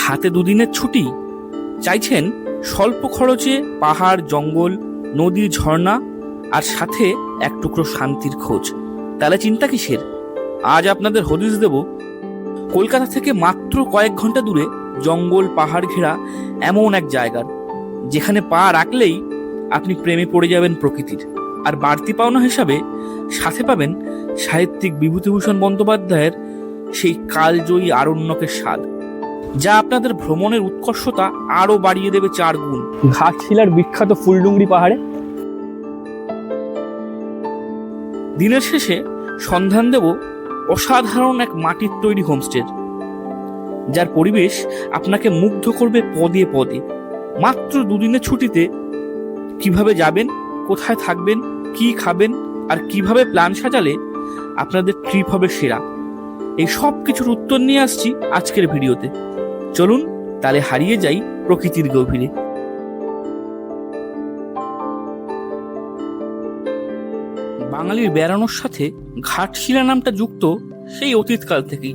হাতে দুদিনের ছুটি চাইছেন, স্বল্প খরচে পাহাড়, জঙ্গল, নদী, ঝর্ণা আর সাথে এক টুকরো শান্তির খোঁজ। তাহলে চিন্তা কিসের? আজ আপনাদের হদিশ দেব কলকাতা থেকে মাত্র কয়েক ঘন্টা দূরে জঙ্গল পাহাড় ঘেরা এমন এক জায়গার, যেখানে পা রাখলেই আপনি প্রেমে পড়ে যাবেন প্রকৃতির। আর বাড়তি পাওনা হিসাবে সাথে পাবেন সাহিত্যিক বিভূতিভূষণ বন্দ্যোপাধ্যায়ের সেই কালজয়ী আরণ্যকের স্বাদ, যা আপনাদের ভ্রমণের উৎকর্ষতা আরো বাড়িয়ে দেবে 4 গুণ। ঘাটশিলার বিখ্যাত ফুলডুংরি পাহাড়ে দিনের শেষে সন্ধান দেব অসাধারণ এক মাটির তৈরি হোমস্টের, যার পরিবেশ আপনাকে মুগ্ধ করবে পদে পদে। মাত্র 2 দিনের ছুটিতে কিভাবে যাবেন, কোথায় থাকবেন, কি খাবেন আর কিভাবে প্ল্যান সাজালে আপনাদের ট্রিপ হবে সেরা, এই সব কিছুর উত্তর নিয়ে আসছি আজকের ভিডিওতে। চলুন তাহলে হারিয়ে যাই প্রকৃতির গভীরে। বাঙালির বেড়ানোর সাথে ঘাটশিলা নামটা যুক্ত সেই অতীতকাল থেকেই।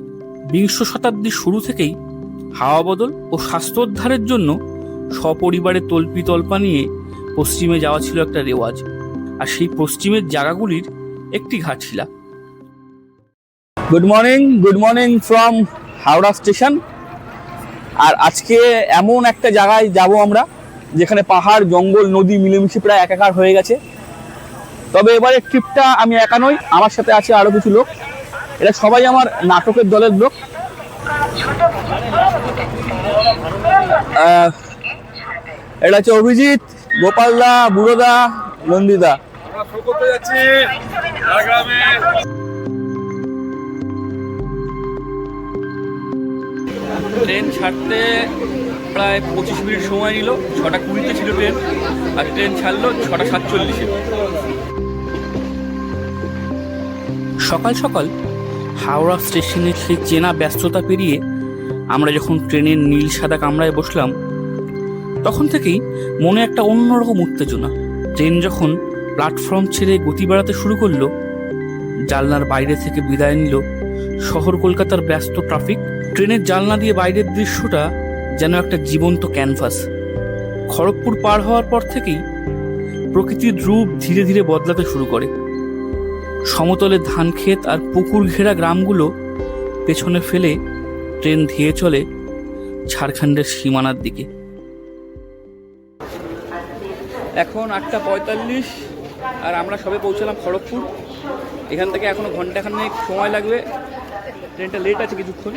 20 শতাব্দীর শুরু থেকেই হাওয়া বদল ও স্বাস্থ্যোদ্ধারের জন্য সপরিবারে তল্পা নিয়ে পশ্চিমে যাওয়া ছিল একটা রেওয়াজ, আর সেই পশ্চিমের জায়গাগুলির একটি Ghatshila. Good morning from Howrah station. আর আজকে এমন একটা জায়গায় যাব আমরা, যেখানে পাহাড়, জঙ্গল, নদী মিলেমিশে প্রায় একাকার হয়ে গেছে। তবে এবারে ট্রিপটা আমি একা নই, আমার সাথে আছে আরো কিছু লোক। এরা সবাই আমার নাটকের দলের লোক। এটা হচ্ছে অভিজিৎ, গোপালদা, বুড়োদা, নন্দিদা। ট্রেন ছাড়তে প্রায় 25 মিনিট সময় নিল। 6:20 ছিল ট্রেন, আর ট্রেন ছাড়লো 6:47। সকাল সকাল হাওড়া স্টেশনের সেই চেনা ব্যস্ততা পেরিয়ে আমরা যখন ট্রেনের নীল সাদা কামরায় বসলাম, তখন থেকেই মনে একটা অন্যরকম উত্তেজনা। ট্রেন যখন প্ল্যাটফর্ম ছেড়ে গতি বাড়াতে শুরু করলো, জানলার বাইরে থেকে বিদায় নিল শহর কলকাতার ব্যস্ত ট্রাফিক। ট্রেনের জানলা দিয়ে বাইরের দৃশ্যটা যেন একটা জীবন্ত ক্যানভাস। খড়গপুর পার হওয়ার পর থেকেই প্রকৃতির রূপ ধীরে ধীরে বদলাতে শুরু করে। সমতলে ধান ক্ষেত আর পুকুর ঘেরা গ্রামগুলো পেছনে ফেলে ট্রেন ধেয়ে চলে ঝাড়খণ্ডের সীমানার দিকে। এখন 8:45 আর আমরা সবে পৌঁছলাম খড়গপুর। এখান থেকে এখনো ঘন্টাখানেক সময় লাগবে, ট্রেনটা লেট আছে কিছুক্ষণ।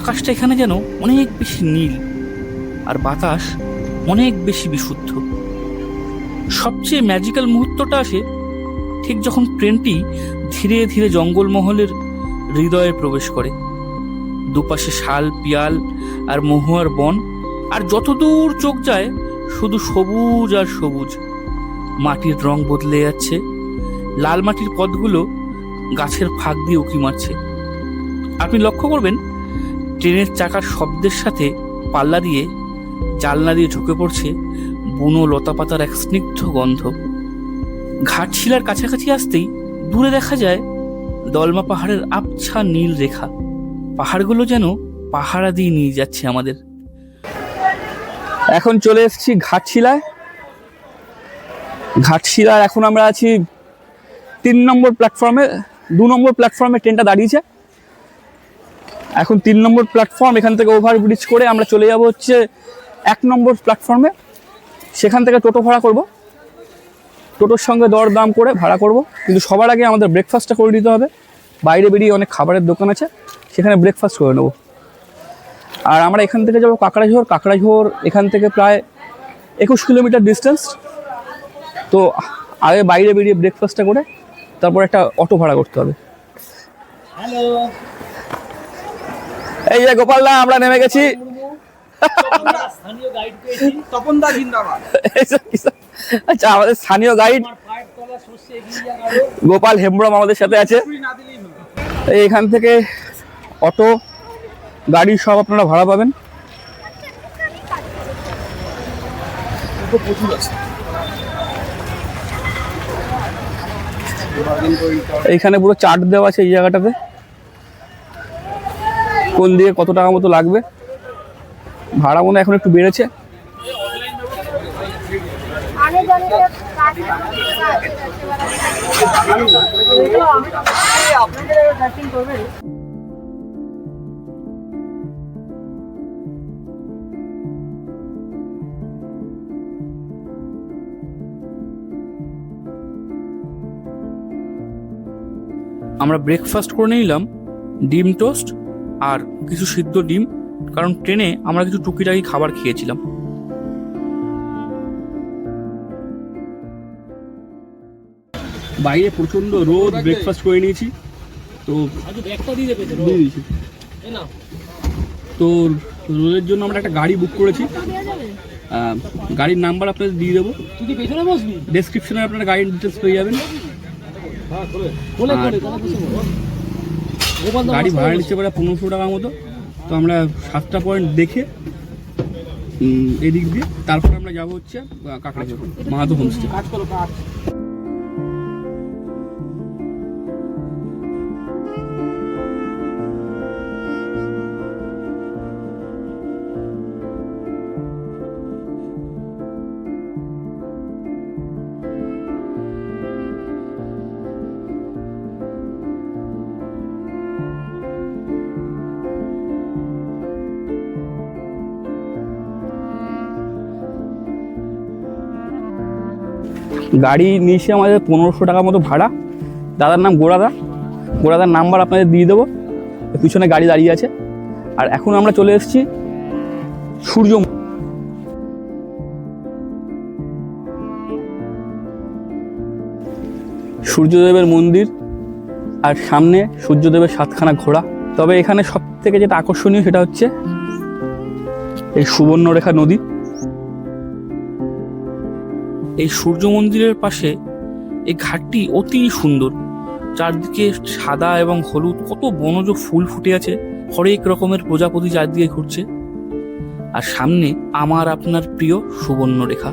আকাশটা এখানে যেন অনেক বেশি নীল, আর বাতাস অনেক বেশি বিশুদ্ধ। সবচেয়ে ম্যাজিক্যাল মুহূর্তটা আসে ঠিক যখন ট্রেনটি ধীরে ধীরে জঙ্গলমহলের হৃদয়ে প্রবেশ করে। দুপাশে শাল, পিয়াল আর মহুয়ার বন, আর যতদূর চোখ যায় শুধু সবুজ আর সবুজ। মাটির রং বদলে যাচ্ছে, লাল মাটির পথগুলো গাছের ফাঁক দিয়ে উঁকি মারছে। আপনি লক্ষ্য করবেন ট্রেনের চাকার শব্দের সাথে পাল্লা দিয়ে জানলা দিয়ে ঢুকে পড়ছে বুনো লতাপাতার এক স্নিগ্ধ গন্ধ। ঘাটশিলার কাছাকাছি আসতেই দূরে দেখা যায় দলমা পাহাড়ের আবছা নীল রেখা। পাহাড়গুলো যেন পাহারা দিয়ে নিয়ে যাচ্ছে আমাদের। এখন চলে এসেছি ঘাটশিলায়। ঘাটশিলার এখন আমরা আছি 3 নম্বর প্ল্যাটফর্মে। 2 নম্বর প্ল্যাটফর্মে ট্রেনটা দাঁড়িয়েছে। এখন 3 নম্বর প্ল্যাটফর্ম, এখান থেকে ওভারব্রিজ করে আমরা চলে যাব হচ্ছে 1 নম্বর প্ল্যাটফর্মে। সেখান থেকে টোটো ভাড়া করব, টোটোর সঙ্গে দরদাম করে ভাড়া করব। কিন্তু সবার আগে আমাদের ব্রেকফাস্টটা করে দিতে হবে। বাইরে বেরিয়ে অনেক খাবারের দোকান আছে, সেখানে ব্রেকফাস্ট করে নেব। আর আমরা এখান থেকে যাব কাকড়াঝোড় এখান থেকে প্রায় 21 কিলোমিটার ডিস্টেন্স। তো আগে বাইরে বেরিয়ে ব্রেকফাস্টটা করে তারপর একটা অটো ভাড়া করতে হবে। হ্যালো, এই যে গোপালদা, আমরা নেমে গেছি। আচ্ছা, আমাদের স্থানীয় গাইড গোপাল হেমব্রম আমাদের সাথে আছে। এইখান থেকে অটো গাড়ি সব আপনারা ভাড়া পাবেন। প্রচুর আছে। এইখানে পুরো চার্ট দেওয়া আছে এই জায়গাটাতে, কোন দিকে কত টাকা মতো লাগবে। ভাড়া মনে এখন একটু বেড়েছে। আমরা ব্রেকফাস্ট করে নিলাম ডিম টোস্ট আর কিছু সিদ্ধ ডিম, কারণ ট্রেনে আমরা কিছু টুকিটাকি খাবার খেয়েছিলাম। বাইরে প্রচন্ড রোদ, ব্রেকফাস্ট করে নিয়েছি তো দিয়ে দিয়েছি। তো রোদের জন্য আমরা একটা গাড়ি বুক করেছি, গাড়ির নাম্বার আপনাদের দিয়ে দেবো, ডেসক্রিপশনে আপনারা গাড়ির ডিটেলস পেয়ে যাবেন। গাড়ি ভাড়া নিচ্ছে প্রায় 1500 টাকার মতো। তো আমরা 7টা পয়েন্ট দেখে এদিক দিয়ে তারপর আমরা যাবো হচ্ছে কাকড়াঝোড় মাহাতো হোমস্টে। গাড়ি নিয়েছে আমাদের 1500 টাকা মতো ভাড়া। দাদার নাম গোড়াদা, গোড়াদার নাম্বার আপনাদের দিয়ে দেবো, পিছনে গাড়ি দাঁড়িয়ে আছে। আর এখন আমরা চলে এসেছি সূর্যদেবের মন্দির, আর সামনে সূর্যদেবের 7খানা ঘোড়া। তবে এখানে সব থেকে যেটা আকর্ষণীয় সেটা হচ্ছে এই সুবর্ণরেখা নদী। এই সূর্য মন্দিরের পাশে এই ঘাটটি অতি সুন্দর, চারদিকে সাদা এবং হলুদ কত বনজ ফুল ফুটে আছে, হরেক রকমের প্রজাপতি চারদিকে ঘুরছে। আর সামনে আমার আপনার প্রিয় সুবর্ণরেখা,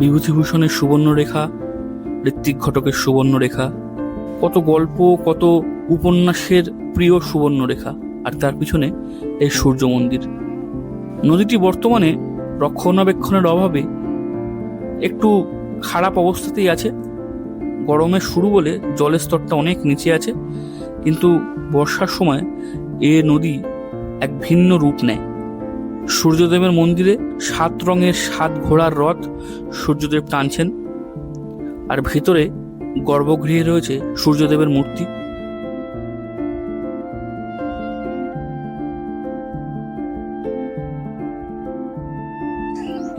বিভূতিভূষণের সুবর্ণরেখা, ঋত্বিক ঘটকের সুবর্ণরেখা, কত গল্প কত উপন্যাসের প্রিয় সুবর্ণরেখা। আর তার পিছনে এই সূর্য মন্দির। নদীটি বর্তমানে রক্ষণাবেক্ষণের অভাবে একটু খারাপ অবস্থাতেই আছে। গরমের শুরু বলে জলের স্তরটা অনেক নিচে আছে, কিন্তু বর্ষার সময় এ নদী এক ভিন্ন রূপ নেয়। সূর্যদেবের মন্দিরে 7 রঙের 7 ঘোড়ার রথ সূর্যদেব টানছেন, আর ভেতরে গর্ভগৃহে রয়েছে সূর্যদেবের মূর্তি।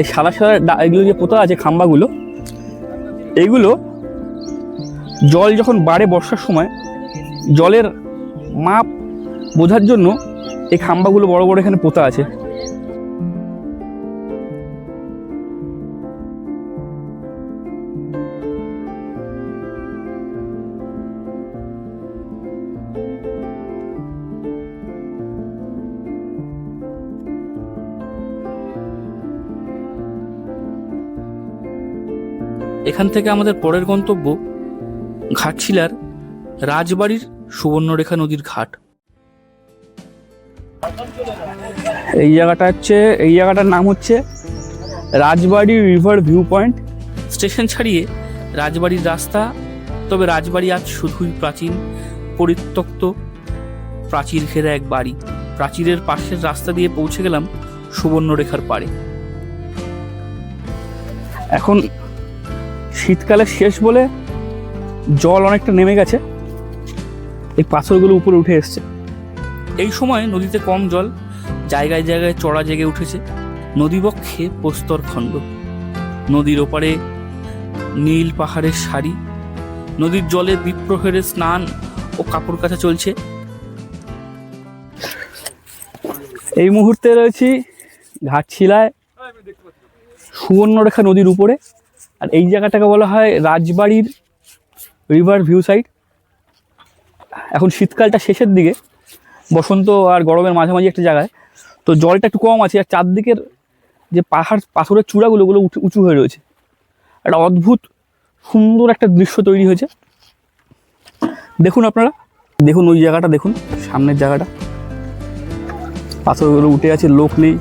এই সাদা সাদা এগুলো যে পোতা আছে খাম্বাগুলো, এইগুলো জল যখন বাড়ে বর্ষার সময় জলের মাপ বোঝার জন্য এই খাম্বাগুলো বড় বড় এখানে পোতা আছে। এখান থেকে আমাদের পরের গন্তব্য ঘাটশিলার রাজবাড়ির সুবর্ণরেখা নদীর ঘাট। এই জায়গাটার নাম হচ্ছে রাজবাড়ি রিভার ভিউ পয়েন্ট। স্টেশন ছাড়িয়ে রাজবাড়ির রাস্তা, তবে রাজবাড়ি আজ শুধুই প্রাচীন পরিত্যক্ত প্রাচীর ঘেরা এক বাড়ি। প্রাচীরের পাশের রাস্তা দিয়ে পৌঁছে গেলাম সুবর্ণরেখার পাড়ে। এখন শীতকালের শেষ বলে জল অনেকটা নেমে গেছে, এই পাথরগুলো উপরে উঠে এসছে। এই সময় নদীতে কম জল, জায়গায় জায়গায় চড়া জেগে উঠেছে। নদীবক্ষে প্রস্তর খণ্ড, নদীর ওপারে নীল পাহাড়ের সারি, নদীর জলে দ্বীপ্রহরে স্নান ও কাপড় কাচা চলছে। এই মুহূর্তে রয়েছি ঘাটশিলায় সুবর্ণরেখা নদীর উপরে, আর এই জায়গাটাকে বলা হয় রাজবাড়ির রিভার ভিউ সাইড। এখন শীতকালটা শেষের দিকে, বসন্ত আর গরমের মাঝামাঝি একটা জায়গায়, তো জলটা একটু কম আছে, আর চারদিকের যে পাথরের চূড়াগুলো ওগুলো উঁচু হয়ে রয়েছে। একটা অদ্ভুত সুন্দর একটা দৃশ্য তৈরি হয়েছে। দেখুন আপনারা, দেখুন ওই জায়গাটা, দেখুন সামনের জায়গাটা, পাথরগুলো উঠে আছে, লোক নেই।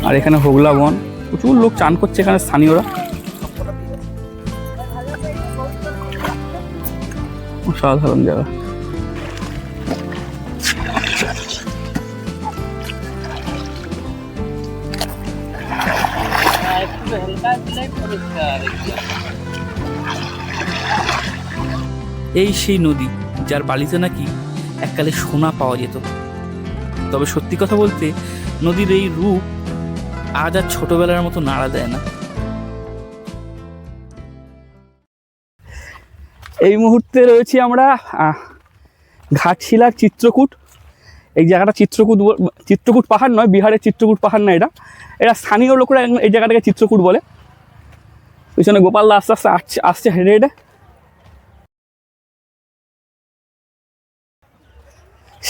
আর এখানে হোগলা বন, প্রচুর লোক চান করছে এখানে স্থানীয়রা। অসাধারণ জায়গা। এই সেই নদী যার বালিতে নাকি এককালে সোনা পাওয়া যেত। তবে সত্যি কথা বলতে নদীর এই রূপ আজ আর ছোটবেলার মতো নাড়া দেয় না। এই মুহূর্তে রয়েছি আমরা ঘাটশিলার চিত্রকূট। এই জায়গাটা চিত্রকূট পাহাড় নয়, বিহারের চিত্রকূট পাহাড় না, এটা স্থানীয় লোকেরা এই জায়গাটাকে চিত্রকূট বলে। পিছনে গোপালদা আস্তে আস্তে আসছে হেঁটে হেঁটে।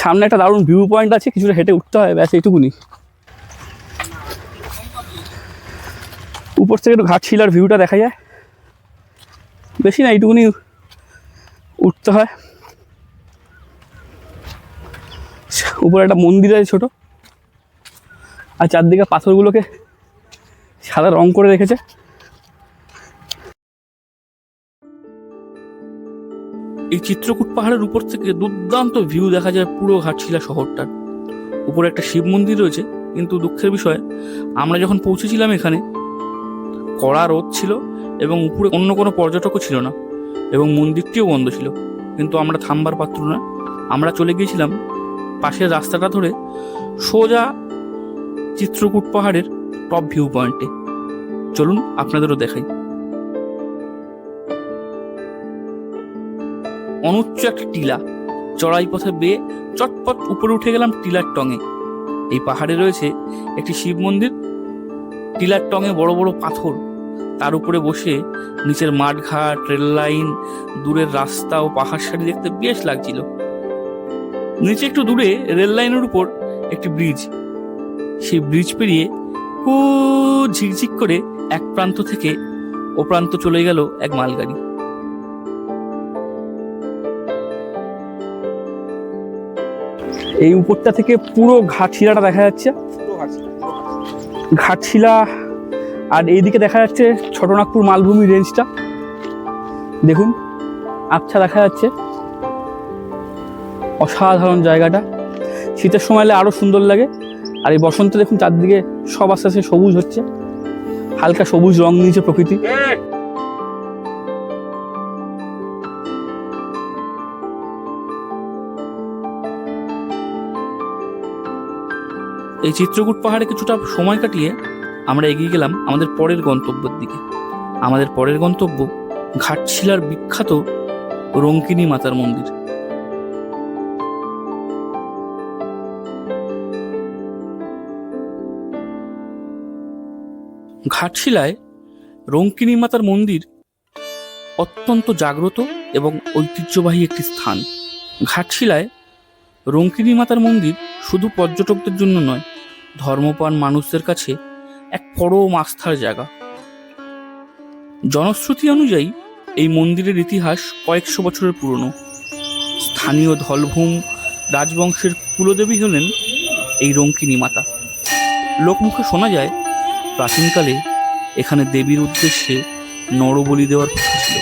সামনে একটা দারুণ ভিউ পয়েন্ট আছে, কিছুটা হেঁটে উঠতে হয়, ব্যাস এইটুকুনি। উপর থেকে একটু ঘাটশিলার ভিউটা দেখা যায়, বেশি না, এইটুকুনি উঠতে হয়। উপরে একটা মন্দির আছে ছোট, আর চারদিকে পাথরগুলোকে সাদা রং করে রেখেছে। এই চিত্রকূট পাহাড়ের উপর থেকে দুর্দান্ত ভিউ দেখা যায় পুরো ঘাটশিলা শহরটার। উপরে একটা শিব মন্দির রয়েছে, কিন্তু দুঃখের বিষয় আমরা যখন পৌঁছেছিলাম এখানে কড়া রোদ ছিল এবং উপরে অন্য কোনো পর্যটকও ছিল না এবং মন্দিরটিও বন্ধ ছিল। কিন্তু আমরা থামবার পাত্র না, আমরা চলে গিয়েছিলাম পাশের রাস্তাটা ধরে সোজা চিত্রকূট পাহাড়ের টপ ভিউ পয়েন্টে। চলুন আপনাদেরও দেখাই। অনুচ্চ একটা টিলা, চড়াই পথে বেয়ে চটপট উপরে উঠে গেলাম টিলার টঙে। এই পাহাড়ে রয়েছে একটি শিব মন্দির, টিলার টঙে বড় বড় পাথর, তার উপরে বসে নিচের মাঠঘাট, রেল লাইন, দূরের রাস্তা ও পাহাড় সারি দেখতে বেশ লাগছিল। নিচে একটু দূরে রেল লাইনের উপর একটি ব্রিজ, সেই ব্রিজ পেরিয়ে খুব ঝিকঝিক করে এক প্রান্ত থেকে ও প্রান্ত চলে গেল এক মালগাড়ি। এই উপরটা থেকে পুরো ঘাটশিলাটা দেখা যাচ্ছে, ঘাটশিলা। আর এইদিকে দেখা যাচ্ছে ছোটনাগপুর মালভূমি রেঞ্জটা, দেখুন আচ্ছা দেখা যাচ্ছে। অসাধারণ জায়গাটা, শীতের সময় এলে আরও সুন্দর লাগে। আর এই বসন্তে দেখুন চারদিকে সব আস্তে আস্তে সবুজ হচ্ছে, হালকা সবুজ রং নিয়েছে প্রকৃতি। এই চিত্রকূট পাহাড়ে কিছুটা সময় কাটিয়ে আমরা এগিয়ে গেলাম আমাদের পরের গন্তব্যের দিকে। আমাদের পরের গন্তব্য ঘাটশিলার বিখ্যাত রঙ্কিনী মাতার মন্দির। ঘাটশিলায় রঙ্কিনী মাতার মন্দির অত্যন্ত জাগ্রত এবং ঐতিহ্যবাহী একটি স্থান। ঘাটশিলায় রঙ্কিনী মাতার মন্দির শুধু পর্যটকদের জন্য নয়, ধর্মপ্রাণ মানুষদের কাছে এক পরম আস্থার জায়গা। জনশ্রুতি অনুযায়ী এই মন্দিরের ইতিহাস কয়েকশো বছরের পুরনো। স্থানীয় ধলভূম রাজবংশের কুলদেবী হলেন এই রঙ্কিনী মাতা। লোকমুখে শোনা যায় প্রাচীনকালে এখানে দেবীর উদ্দেশ্যে নরবলি দেওয়ার প্রথা ছিল।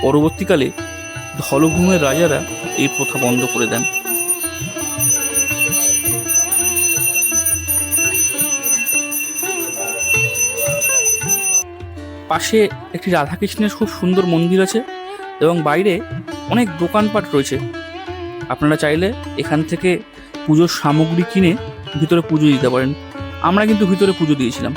পরবর্তীকালে ধলভূমের রাজারা এই প্রথা বন্ধ করে দেন। পাশে একটি রাধাকৃষ্ণের খুব সুন্দর মন্দির আছে এবং বাইরে অনেক দোকানপাট রয়েছে। আপনারা চাইলে এখান থেকে পুজোর সামগ্রী কিনে ভিতরে পুজো দিতে পারেন। আমরা কিন্তু ভিতরে পুজো দিয়েছিলাম।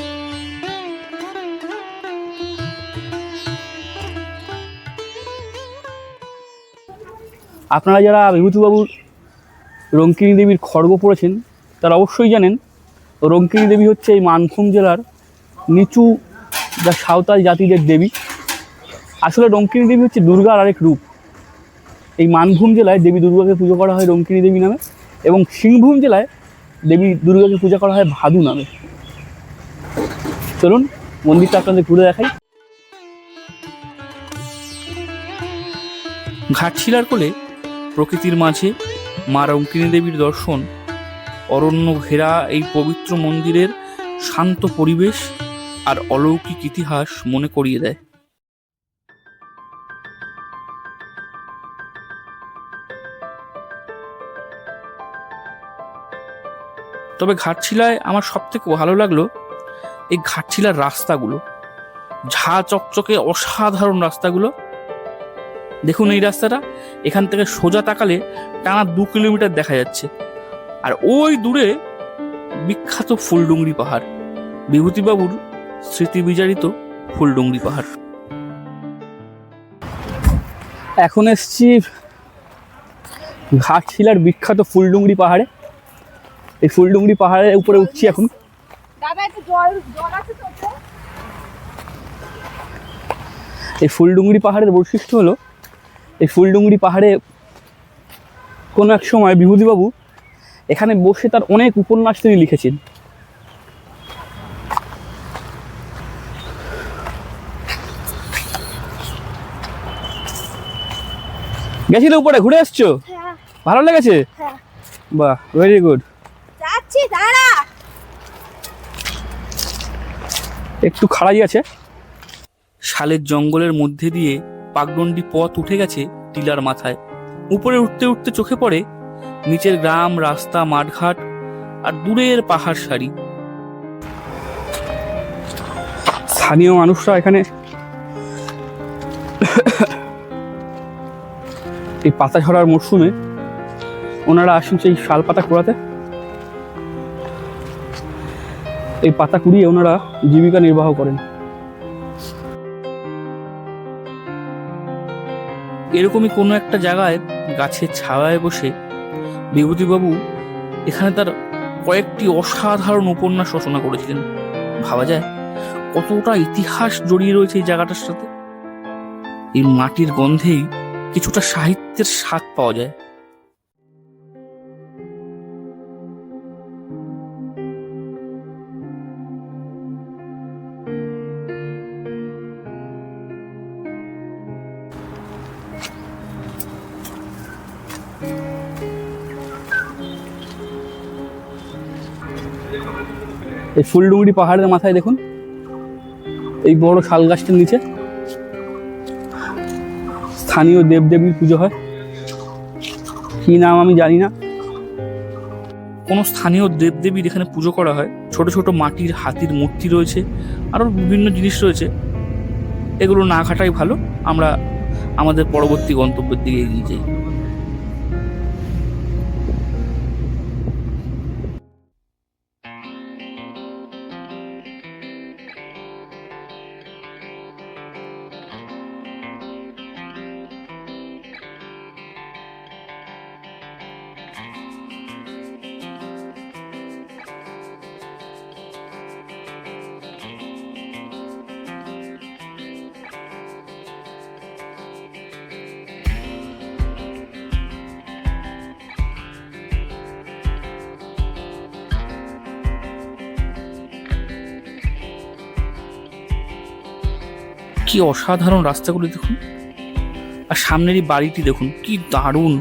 আপনারা যারা বিভূতিবাবুর রঙ্কিনী দেবীর খড়গ পড়েছেন তারা অবশ্যই জানেন রঙ্কিনী দেবী হচ্ছে এই মানভূম জেলার নিচু যা সাঁওতাল জাতিদের দেবী। আসলে রঙ্কিনী দেবী হচ্ছে দুর্গার আরেক রূপ। এই মানভূম জেলায় দেবী দুর্গাকে পুজো করা হয় রঙ্কিনী দেবী নামে, এবং সিংভূম জেলায় দেবী দুর্গাকে পূজা করা হয় ভাদু নামে। চলুন মন্দিরটা আপনাদের ঘুরে দেখাই। ঘাটশিলার কোলে প্রকৃতির মাঝে মা রঙ্কিনী দেবীর দর্শন, অরণ্য ঘেরা এই পবিত্র মন্দিরের শান্ত পরিবেশ আর অলৌকিক ইতিহাস মনে করিয়ে দেয়। তবে ঘাটশিলায় আমার সব থেকে ভালো লাগলো এই ঘাটশিলার রাস্তাগুলো, ঝা চকচকে অসাধারণ রাস্তাগুলো। দেখুন এই রাস্তাটা, এখান থেকে সোজা তাকালে টানা 2 কিলোমিটার দেখা যাচ্ছে। আর ওই দূরে বিখ্যাত ফুলডুংরি পাহাড়, বিভূতিবাবুর স্মৃতি বিজড়িত ফুলডুংরি পাহাড়। এখন এসছি ঘাটশিলার বিখ্যাত ফুলডুংরি পাহাড়ে। এই ফুলডুংরি পাহাড়ের উপরে উঠছি এখন। এই ফুলডুংরি পাহাড়ের বৈশিষ্ট্য হলো, এই ফুলডুংরি পাহাড়ে কোনো এক সময় বিভূতিবাবু এখানে বসে তার অনেক উপন্যাস তিনি লিখেছেন। গেছিলে উপরে, ঘুরে আসছো? ভালো লেগেছে? বাহ, ভেরি গুড। একটু খাড়াই আছে। শালের জঙ্গলের মধ্যে দিয়ে পাগডন্ডি পথ উঠে গেছে টিলার মাথায়। উপরে উঠতে উঠতে চোখে পড়ে নিচের গ্রাম, রাস্তা, মাঠঘাট আর দূরের পাহাড় সারি। স্থানীয় মানুষরা এখানে এই পাতা ঝরার মরশুমে ওনারা আসেন সেই শাল পাতা কুড়াতে। এই পাতা কুড়িয়ে ওনারা জীবিকা নির্বাহ করেন। এরকমই কোনো একটা জায়গায় গাছের ছায়ায় বসে বিভূতিবাবু এখানে তার কয়েকটি অসাধারণ উপন্যাস রচনা করেছিলেন। ভাবা যায় কতটা ইতিহাস জড়িয়ে রয়েছে এই জায়গাটার সাথে। এই মাটির গন্ধেই কিছুটা সাহিত্যের স্বাদ পাওয়া যায়। এই ফুলডুংরি পাহাড়ের মাথায় দেখুন, এই বড় শাল গাছটার নিচে স্থানীয় দেবদেবীর পুজো হয়। কি নাম আমি জানি না। কোনো স্থানীয় দেবদেবীর এখানে পুজো করা হয়। ছোট ছোট মাটির হাতির মূর্তি রয়েছে, আরও বিভিন্ন জিনিস রয়েছে। এগুলো না ঘাটাই ভালো, আমরা আমাদের পরবর্তী গন্তব্যের দিকে এগিয়ে যাই। কি অসাধারণ রাস্তাগুলো দেখুন, আর সামনেরই বাড়িটি দেখুন, কি দারুণ।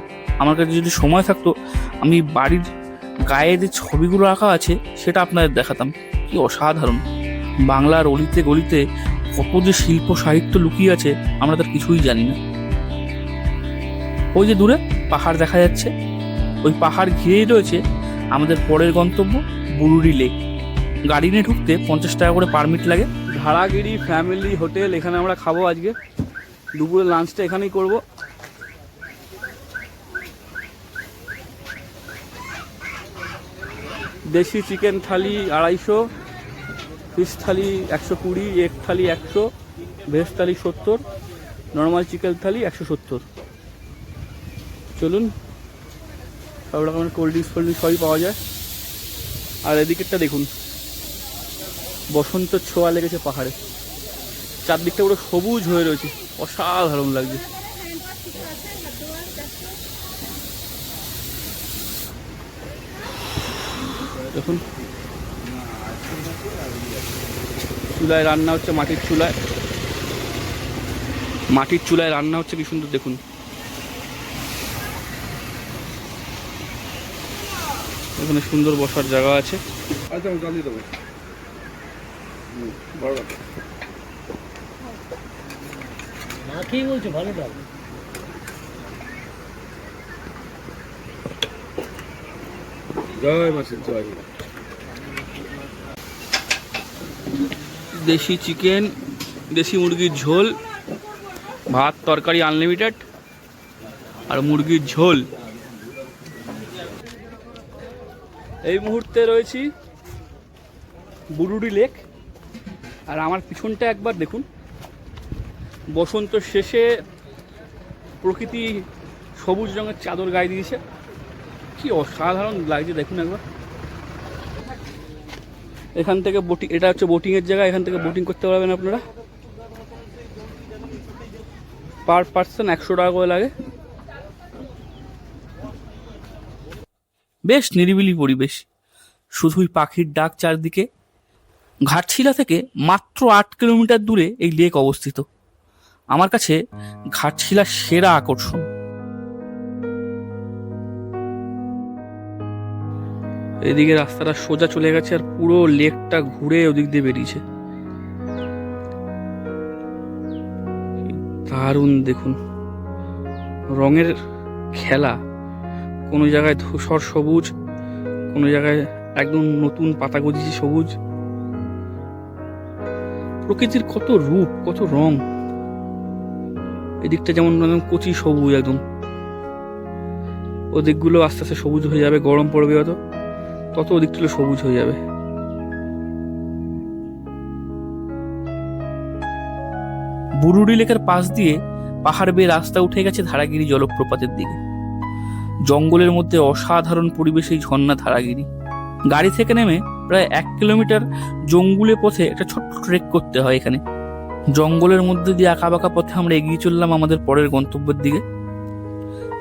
আমার কাছে যদি সময় থাকতো আমি বাড়ির গায়ে যে ছবিগুলো আঁকা আছে সেটা আপনাদের দেখাতাম। কি অসাধারণ। বাংলার অলিতে গলিতে কত যে শিল্প সাহিত্য লুকিয়ে আছে আমরা তার কিছুই জানি না। ওই যে দূরে পাহাড় দেখা যাচ্ছে, ওই পাহাড় ঘিরেই রয়েছে আমাদের পরের গন্তব্য বুরুডি লেক। গাড়ি নিয়ে ঢুকতে 50 টাকা করে পারমিট লাগে। ধারাগিরি ফ্যামিলি হোটেল, এখানে আমরা খাবো আজকে। দুপুরে লাঞ্চটা এখানেই করব। দেশি চিকেন থালি 250, ফিশ থালি 120, এগ থালি 100, ভেজ থালি 70, নর্মাল চিকেন থালি 170। চলুন, সব রকমের কোল্ড ড্রিঙ্কস সবই পাওয়া যায়। আর এদিকেরটা দেখুন, বসন্ত ছোঁয়া লেগেছে পাহাড়ে, চারদিকটা পুরো সবুজ হয়ে রয়েছে, অসাধারণ লাগছে। দেখুন চুলায় রান্না হচ্ছে, মাটির চুলায় রান্না হচ্ছে, কি সুন্দর দেখুন। এখানে সুন্দর বসার জায়গা আছে। দেশি চিকেন, দেশি মুরগির ঝোল, ভাত তরকারি আনলিমিটেড, আর মুরগির ঝোল। এই মুহূর্তে রয়েছি বুরুডি লেক, আর আমার পিছনটা একবার দেখুন। বসন্ত শেষে প্রকৃতি সবুজ রঙের চাদর গায়ে দিয়েছে, কি অসাধারণ লাগছে দেখুন একবার। এখান থেকে বোটিং, এটা হচ্ছে বোটিংয়ের জায়গা, এখান থেকে বোটিং করতে পারবেন আপনারা। পার পার্সন 100 টাকা করে লাগে। বেশ নিরিবিলি পরিবেশ, শুধুই পাখির ডাক চারদিকে। ঘাটশিলা থেকে মাত্র 8 কিলোমিটার দূরে এই লেক অবস্থিত। আমার কাছে ঘাটশিলার সেরা আকর্ষণ। এদিকে রাস্তাটা সোজা চলে গেছে, আর পুরো লেকটা ঘুরে ওদিক দিয়ে বেরিয়েছে। দারুণ দেখুন রঙের খেলা, কোনো জায়গায় ধূসর সবুজ, কোনো জায়গায় একদম নতুন পাতা গজিয়েছে সবুজ। প্রকৃতির কত রূপ, কত রং। এদিকটা যেমন কচি সবুজ একদম, ওদিকগুলো আস্তে আস্তে সবুজ হয়ে যাবে। গরম পড়বে তত ওদিকগুলো সবুজ হয়ে যাবে। বুরুডি লেকের পাশ দিয়ে পাহাড় বেয়ে রাস্তা উঠে গেছে ধারাগিরি জলপ্রপাতের দিকে। জঙ্গলের মধ্যে অসাধারণ পরিবেশে এই ঝর্ণা ধারাগিরি। গাড়ি থেকে নেমে প্রায় 1 কিলোমিটার জঙ্গলে পথে একটা ছোট্ট ট্রেক করতে হয়। এখানে জঙ্গলের মধ্যে দিয়ে আঁকাবাঁকা পথে আমরা এগিয়ে চললাম আমাদের পরের গন্তব্যের দিকে।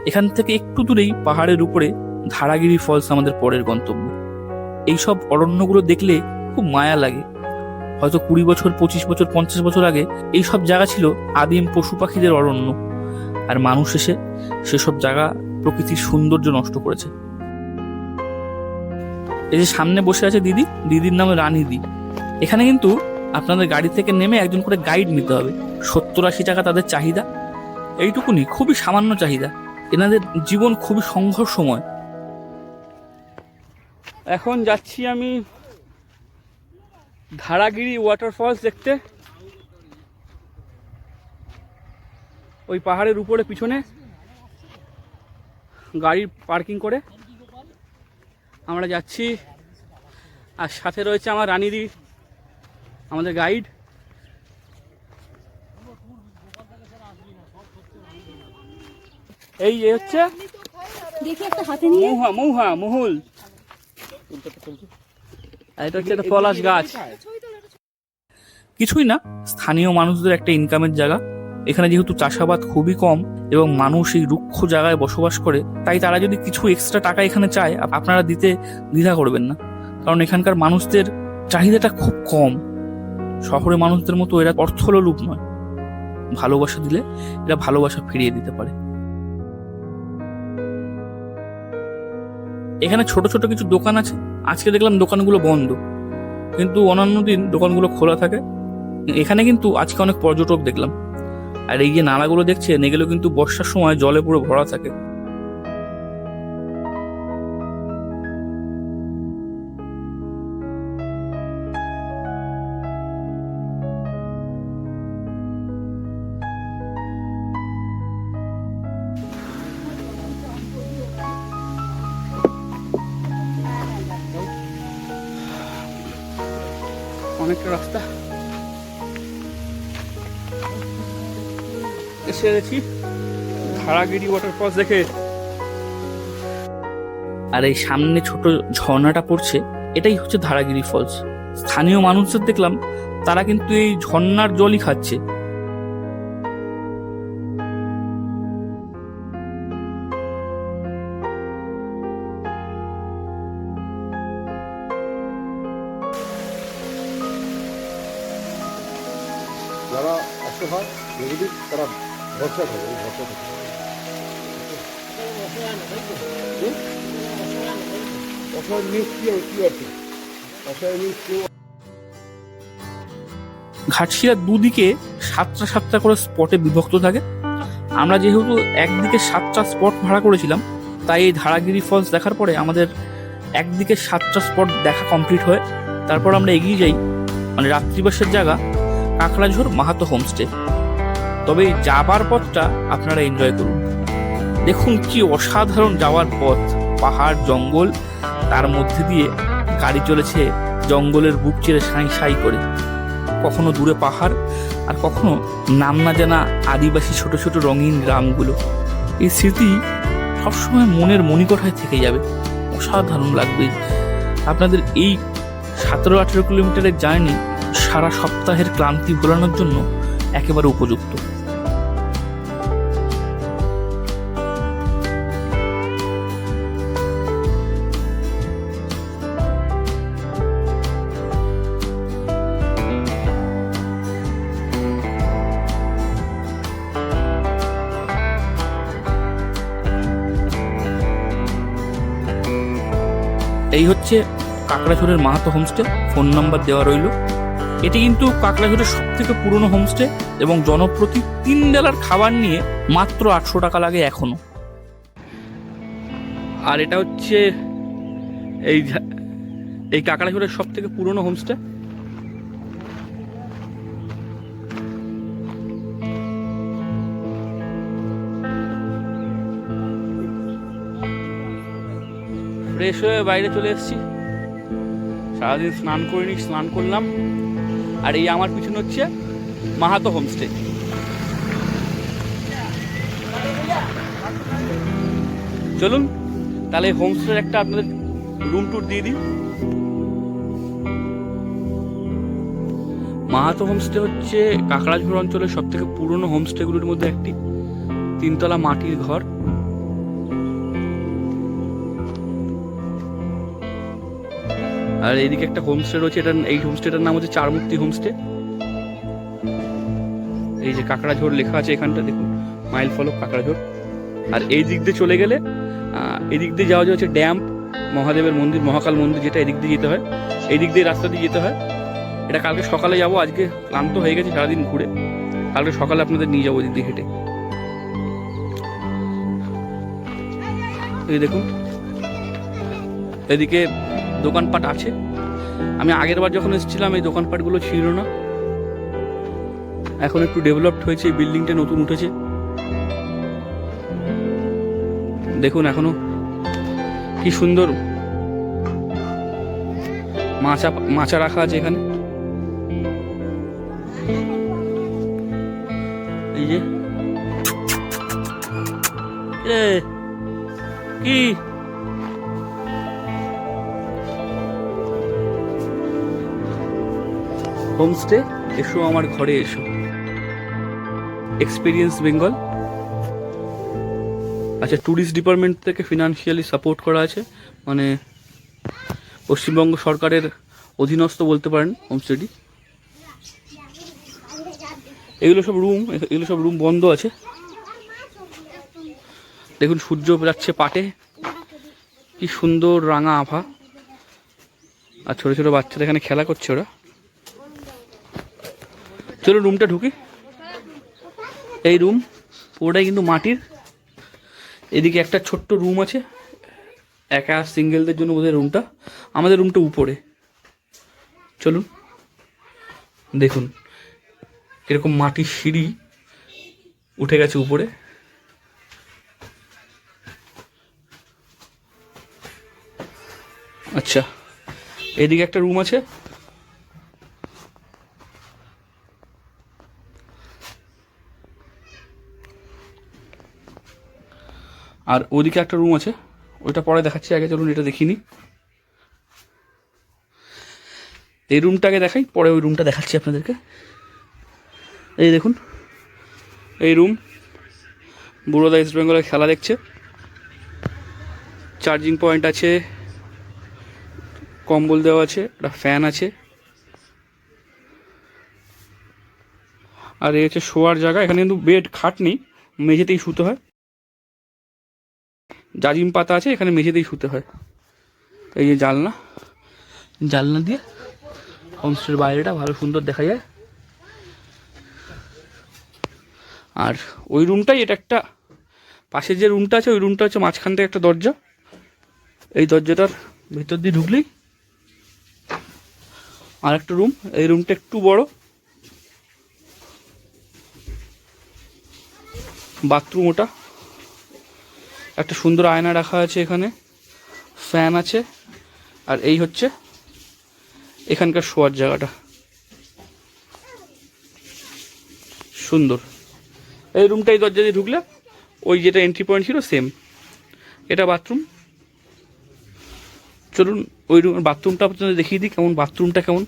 এখান থেকে একটু দূরেই পাহাড়ের উপরে ধারাগিরি ফলস আমাদের পরের গন্তব্য। এইসব অরণ্যগুলো দেখলে খুব মায়া লাগে। হয়তো 20 বছর, 25 বছর, 50 বছর আগে এইসব জায়গা ছিল আদিম পশু পাখিদের অরণ্য, আর মানুষ এসে সেসব জায়গা প্রকৃতির সৌন্দর্য নষ্ট করেছে। এই যে সামনে বসে আছে দিদির নাম রানীদি। এখানে কিন্তু আপনাদের গাড়ি থেকে নেমে একজন করে গাইড নিতে হবে। 70-80 টাকা তাদের চাহিদা, এইটুকুনি, খুবই সামান্য চাহিদা। এনাদের জীবন খুবই সংঘর্ষময়। এখন যাচ্ছি আমি ধারাগিরি ওয়াটারফলস দেখতে। ওই পাহাড়ের উপরে পিছনে গাড়ি পার্কিং করে আমরা যাচ্ছি, আর সাথে রয়েছে আমার রানীদি, আমাদের গাইড। এই হচ্ছে মহুল, এটা হচ্ছে একটা পলাশ গাছ। কিছুই না, স্থানীয় মানুষদের একটা ইনকামের জায়গা। এখানে যেহেতু চাষাবাদ খুবই কম এবং মানুষ এই রুক্ষ জায়গায় বসবাস করে, তাই তারা যদি কিছু এক্সট্রা টাকা এখানে চায়, আপনারা দিতে দ্বিধা করবেন না, কারণ এখানকার মানুষদের চাহিদাটা খুব কম। শহরের মানুষদের মতো এরা অর্থলোলুপ নয়। ভালোবাসা দিলে এরা ভালোবাসা ফিরিয়ে দিতে পারে। এখানে ছোট ছোট কিছু দোকান আছে। আজকে দেখলাম দোকানগুলো বন্ধ, কিন্তু অন্যান্য দিন দোকানগুলো খোলা থাকে। এখানে কিন্তু আজকে অনেক পর্যটক দেখলাম। আর এই যে নালাগুলো দেখছেন, এগুলো কিন্তু বর্ষার সময় জলে পুরো ভরা থাকে। অনেকটা রাস্তা এসে গেছি ধারাগিরি ওয়াটারফলস দেখে। আর এই সামনে ছোট ঝর্ণাটা পড়ছে, এটাই হচ্ছে ধারাগিরি ফলস। স্থানীয় মানুষদের দেখলাম তারা কিন্তু এই ঝর্ণার জলই খাচ্ছে। হয় নেগেটিভ, তারা ভরসা থাকে, এই ভরসা থাকে। অসহায় মিস কি আছে? অসহায় মিস কেউ ঘাটশিলার দুদিকে 7টা করে স্পটে বিভক্ত থাকে। আমরা যেহেতু একদিকে 7টা স্পট ভাড়া করেছিলাম, তাই এই ধারাগিরি ফলস দেখার পরে আমাদের একদিকে 7টা স্পট দেখা কমপ্লিট হয়। তারপর আমরা এগিয়ে যাই মানে রাত্রিবাসের জায়গা কাঁকড়াঝোড় মাহাতো হোমস্টে। তবে এই যাবার পথটা আপনারা এনজয় করুন। দেখুন কি অসাধারণ যাওয়ার পথ, পাহাড় জঙ্গল, তার মধ্যে দিয়ে গাড়ি চলেছে জঙ্গলের বুক চিরে সাঁই সাঁই করে। কখনো দূরে পাহাড়, আর কখনো নাম না জানা আদিবাসী ছোট ছোট রঙিন গ্রামগুলো। এই স্মৃতি সবসময় মনের মণিকোঠায় থেকে যাবে, অসাধারণ লাগবে। আপনাদের এই 17-18 কিলোমিটারের জার্নি সারা সপ্তাহের ক্লান্তি ভোলানোর জন্য একেবারে উপযুক্ত। এই হচ্ছে কাঁকড়াঝোড়ের মাহাতো হোমস্টে, ফোন নাম্বার দেওয়া রইল। এটি কিন্তু কাঁকড়াঝোড়ের সব থেকে পুরনো হোমস্টে এবং জনপ্রতি 3 বেলার খাবার নিয়ে মাত্র 800 টাকা লাগে এখনো। আর এটা হচ্ছে এই কাঁকড়াঝোড়ের সব থেকে পুরনো হোমস্টে। ফ্রেশ হয়ে বাইরে চলে এসেছি, সারাদিন স্নান করিনি, স্নান করলাম। আর এই আমার পিছনে হচ্ছে মাহাতো হোমস্টে। চলুন তাহলে হোমস্টের একটা আপনাদের রুম ট্যুর দিয়ে দিই। মাহাতো হোমস্টে হচ্ছে কাঁকড়াঝোড় অঞ্চলের সব থেকে পুরনো হোমস্টেগুলির মধ্যে একটি। 3 তলা মাটির ঘর। আর এইদিকে একটা হোমস্টে রয়েছে, এই হোমস্টেটার নাম হচ্ছে চারমূর্তি হোমস্টে। এই যে কাঁকড়াঝোড় লেখা আছে এখানটা দেখুন, মাইল ফলক কাঁকড়াঝোড়। আর এই দিক দিয়ে চলে গেলে এদিক দিয়ে যাওয়া হচ্ছে ড্যাম, মহাদেবের মন্দির, মহাকাল মন্দির, যেটা এদিক দিয়ে যেতে হয়। এই দিক দিয়ে রাস্তা দিয়ে যেতে হয়। এটা কালকে সকালে যাবো, আজকে ক্লান্ত হয়ে গেছে সারাদিন ঘুরে। কালকে সকালে আপনাদের নিয়ে যাবো এদিক দিয়ে হেঁটে। এই দেখুন এদিকে দোকানপাট আছে। আমি আগের বার যখন এসেছিলাম এই দোকানপাটগুলো ছিল না, এখন একটু ডেভেলপড হয়েছে। এই বিল্ডিংটা নতুন উঠেছে, দেখুন এখনো কি সুন্দর মাচা রাখা আছে এখানে। এই যে কি হোমস্টে, এসো আমার ঘরে এসো, এক্সপিরিয়েন্স বেঙ্গল। আচ্ছা, ট্যুরিস্ট ডিপার্টমেন্ট থেকে ফিনান্সিয়ালি সাপোর্ট করা আছে, মানে পশ্চিমবঙ্গ সরকারের অধীনস্থ বলতে পারেন হোমস্টেটি। এগুলো সব রুম বন্ধ আছে। দেখুন সূর্য যাচ্ছে পাটে, কি সুন্দর রাঙা আভা। আর ছোট ছোট বাচ্চারা এখানে খেলা করছে ওরা। চলো রুমটা ঢুকি। এই রুম পুরোটাই কিন্তু মাটির। এদিকে একটা ছোট্ট রুম আছে, একা সিঙ্গেলদের জন্য বোধহয় রুমটা। আমাদের রুমটা উপরে। চলুন দেখুন এরকম মাটির সিঁড়ি উঠে গেছে উপরে। আচ্ছা, এদিকে একটা রুম আছে। আর ওদিকে একটা রুম আছে, ওইটা পরে দেখাচ্ছি, আগে চলুন এটা দেখিনি। এই রুমটাকে দেখাই, পরে ওই রুমটা দেখাচ্ছি আপনাদেরকে। এই দেখুন এই রুম, বুড়োদা ইস্ট বেঙ্গলের খেলা দেখছে। চার্জিং পয়েন্ট আছে, কম্বল দেওয়া আছে, একটা ফ্যান আছে। আর এই হচ্ছে শোয়ার জায়গা। এখানে কিন্তু বেড খাট নেই, মেঝেতেই শুতে হয়। জাজিম পাতা আছে, এখানে মেঝেতেই শুতে হয়। এই যে জানলা, জানলা দিয়ে হোমস্টের বাইরেটা ভালো সুন্দর দেখা যায়। আর ওই রুমটাই, এটা একটা পাশে যে রুমটা আছে ওই রুমটা হচ্ছে মাঝখান থেকে একটা দরজা। এই দরজাটার ভিতর দিয়ে ঢুকলেই আর একটা রুম। এই রুমটা একটু বড়, বাথরুম ওটা। একটা সুন্দর আয়না রাখা আছে এখানে, ফ্যান আছে। আর এই হচ্ছে এখানকার শোয়ার জায়গাটা, সুন্দর। এই রুমটা এই দরজা দিয়ে ঢুকলে ওই যেটা এন্ট্রি পয়েন্ট ছিল সেম, এটা বাথরুম। চলুন ওই রুমের বাথরুমটা আপনাদের দেখিয়ে দিই কেমন, বাথরুমটা কেমন।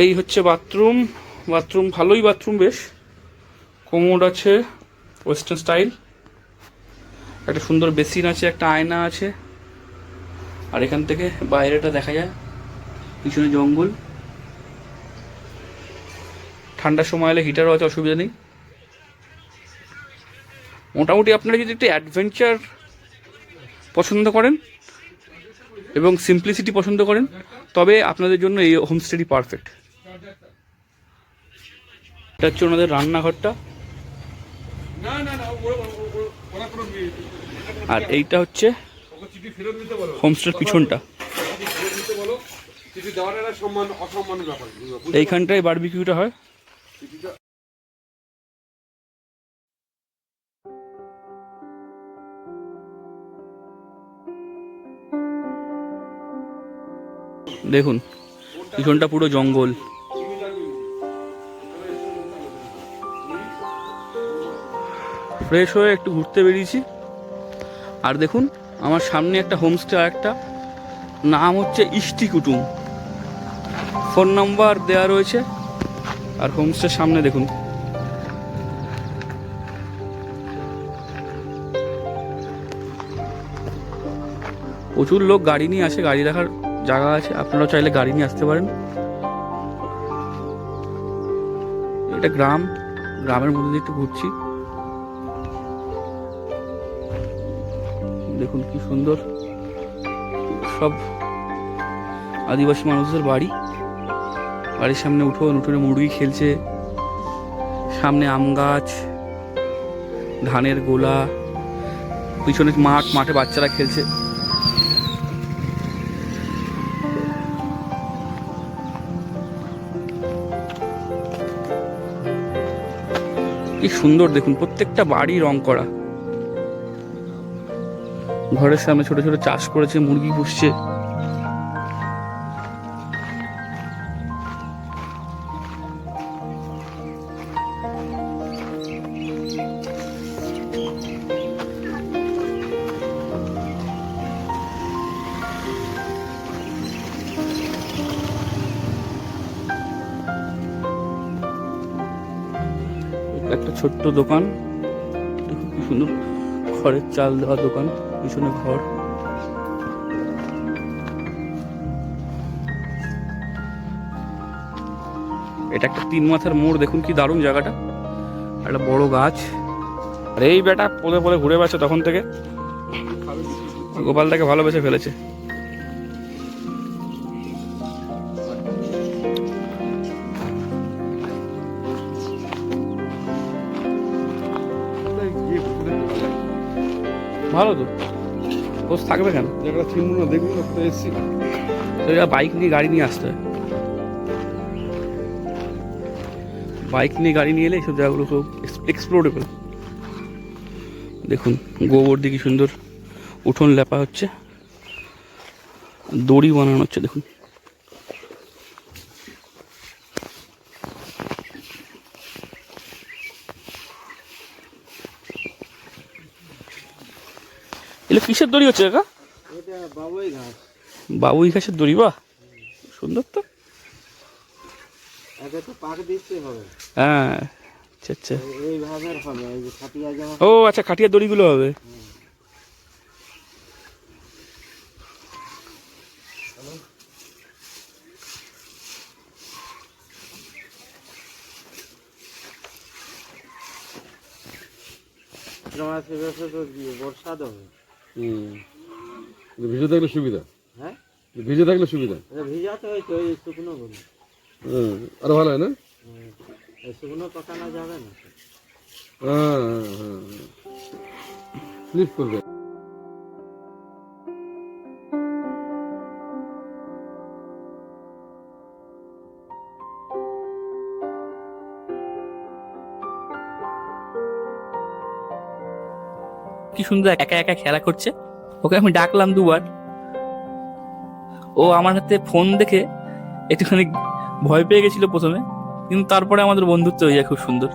এই হচ্ছে বাথরুম। বাথরুম ভালোই, বাথরুম বেশ। কোমোড আছে ওয়েস্টার্ন স্টাইল, একটা সুন্দর বেসিন আছে, একটা আয়না আছে। আর এখান থেকে বাইরেটা দেখা যায়, পিছনে জঙ্গল। ঠান্ডার সময় এলে হিটারও আছে, অসুবিধা নেই। মোটামুটি আপনারা যদি একটু অ্যাডভেঞ্চার পছন্দ করেন এবং সিম্পলিসিটি পছন্দ করেন তবে আপনাদের জন্য এই হোমস্টেটি পারফেক্ট। এটা হচ্ছে ওনাদের রান্নাঘরটা, আর এইটা হচ্ছে হোমস্টের পিছনটা। এইখানটায় বারবিকিউটা হয়। দেখুন পিছনটা পুরো জঙ্গল। ফ্রেশ হয়ে একটু ঘুরতে বেরিয়েছি। আর দেখুন আমার সামনে একটা হোমস্টে, আর একটা নাম হচ্ছে ইষ্টি কুটুম, ফোন নাম্বার দেওয়া রয়েছে। আর হোমস্টের সামনে দেখুন প্রচুর লোক গাড়ি নিয়ে আসে, গাড়ি রাখার জায়গা আছে, আপনারাও চাইলে গাড়ি নিয়ে আসতে পারেন। এটা গ্রাম, গ্রামের মধ্যে দিয়ে একটু ঘুরছি। দেখুন কি সুন্দর, সব আদিবাসী মানুষদের বাড়ি। বাড়ির সামনে উঠোন, উঠোনে মুরগি খেলছে, সামনে আম গাছ, ধানের গোলা, পিছনে মাঠ, মাঠে বাচ্চারা খেলছে। কি সুন্দর দেখুন, প্রত্যেকটা বাড়ি রং করা। ঘরের সামনে ছোট ছোট চাষ করেছে, মুরগি পুষছে। একটা ছোট্ট দোকান, দেখুন কি সুন্দর, খড়ের চাল দেওয়া দোকান, পিছনে ঘর। এটা একটা 3 মাথার মোড়, দেখুন কি দারুণ জায়গাটা, একটা বড় গাছ। আর এই বেটা পদে পদে ঘুরে বেড়াচ্ছে তখন থেকে, গোপালটাকে ভালোবেসে ফেলেছে। ভালো তো, খোঁজ থাকবে কেন, জায়গাটা চিনব না, দেখুন না কোথায় এসেছি। বাইক নিয়ে গাড়ি নিয়ে আসতে হয়, বাইক নিয়ে গাড়ি নিয়ে এলে এইসব জায়গাগুলো খুব এক্সপ্লোরেবল। দেখুন গোবর দিয়ে কি সুন্দর উঠোন লেপা হচ্ছে, দড়ি বানানো হচ্ছে। দেখুন এগুলো কিসের দড়ি হচ্ছে কাকা? এটা বাবুই ঘাস। বাবুই ঘাসের দড়ি, বাহ সুন্দর তো। আগে তো পাক দিতে হবে। হ্যাঁ আচ্ছা আচ্ছা, এইভাবে হবে, এই যে খাটিয়া যেমন। ও আচ্ছা, খাটিয়ার দড়িগুলো হবে। চৈত্র মাসে বেশি তো বর্ষাদ হবে। ভিজে থাকলে সুবিধা, হ্যাঁ ভিজে থাকলে সুবিধা। ভিজাতে হয় তো এই শুকনো গুলো, আরো ভালো হয় না? এই শুকনো পাকানো যাবে না। স্লিপ করবে। কি সুন্দর একা একা খেলা করছে। ওকে আমি ডাকলাম দুবার, ও আমার হাতে ফোন দেখে একটুখানি ভয় পেয়ে গেছিল প্রথমে, কিন্তু তারপরে আমাদের বন্ধুত্ব হয়ে যায় খুব সুন্দর।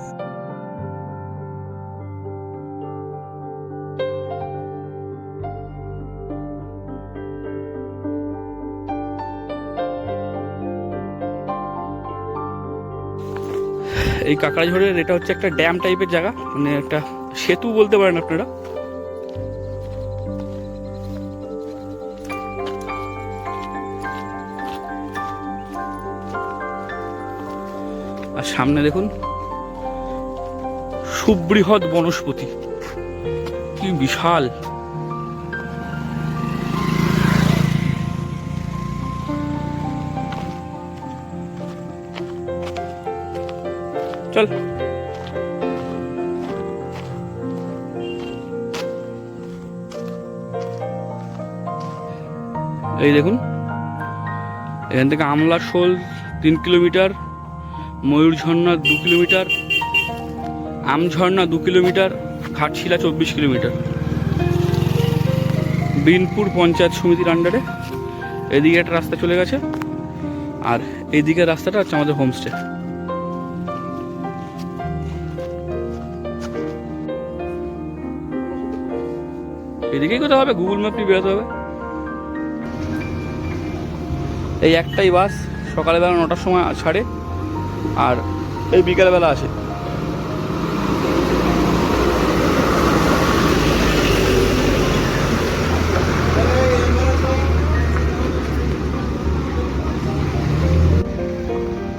এই কাকড়াঝোড়ের এটা হচ্ছে একটা ড্যাম টাইপের জায়গা, মানে একটা সেতু বলতে পারেন আপনারা। আর সামনে দেখুন সুবৃহৎ বনস্পতি, কি বিশাল। চল এই দেখুন, এখান থেকে আমলা শোল 3 কিলোমিটার, ময়ূর ঝর্ণা 2 কিলোমিটার, আম ঝর্ণা 2 কিলোমিটার, ঘাটশিলা 24 কিলোমিটার। বিনপুর পঞ্চায়েত সমিতির আন্ডারে এদিকে একটা রাস্তা চলে গেছে, আর এইদিকে রাস্তাটা হচ্ছে আমাদের হোমস্টে। এদিকেই কোথাও হবে, গুগল ম্যাপ নিয়ে বেরোতে হবে। এই একটাই বাস সকালবেলা 9টার সময় ছাড়ে, আর এই বিকালবেলা আসে।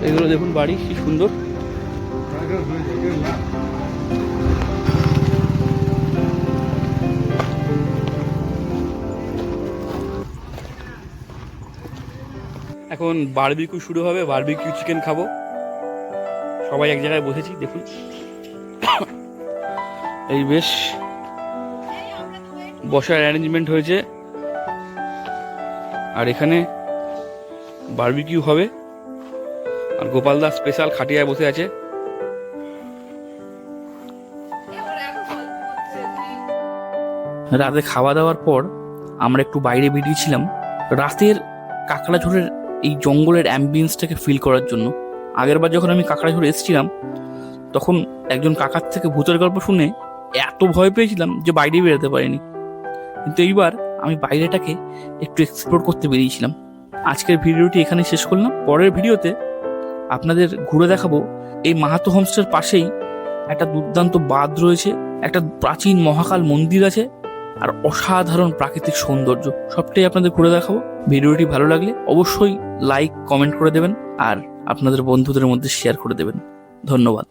এগুলো দেখুন বাড়ি কি সুন্দর। এখন বারবিকিউ শুরু হবে, বারবিকিউ চিকেন খাবো। সবাই এক জায়গায় বসেছি দেখুন, এই বেশ বসার অ্যারেঞ্জমেন্ট হয়েছে, আর এখানে বারবিকিউ হবে। আর গোপালদা স্পেশাল খাটিয়ায় বসে আছে। রাতে খাওয়া দাওয়ার পর আমরা একটু বাইরে বেরিয়েছিলাম রাতের কাকড়াঝোড়ের এই জঙ্গলের অ্যাম্বিয়েন্সটাকে ফিল করার জন্য। আগেরবার যখন আমি কাকড়াঝোড়ে এসেছিলাম তখন একজন কাকার থেকে ভূতের গল্প শুনে এত ভয় পেয়েছিলাম যে বাইরে বেরোতে পারিনি, কিন্তু এইবার আমি বাইরেটাকে একটু এক্সপ্লোর করতে বেরিয়েছিলাম। আজকের ভিডিওটি এখানে শেষ করলাম। পরের ভিডিওতে আপনাদের ঘুরে দেখাবো এই মাহাতো হোমস্টের পাশেই একটা দুর্দান্ত বাঁধ রয়েছে, একটা প্রাচীন মহাকাল মন্দির আছে, আর অসাধারণ প্রাকৃতিক সৌন্দর্য। সবটাই আপনাদের ঘুরে দেখাবো। ভিডিওটি ভালো লাগলে অবশ্যই লাইক কমেন্ট করে দেবেন, আর আপনাদের বন্ধুদের মধ্যে শেয়ার করে দেবেন। ধন্যবাদ।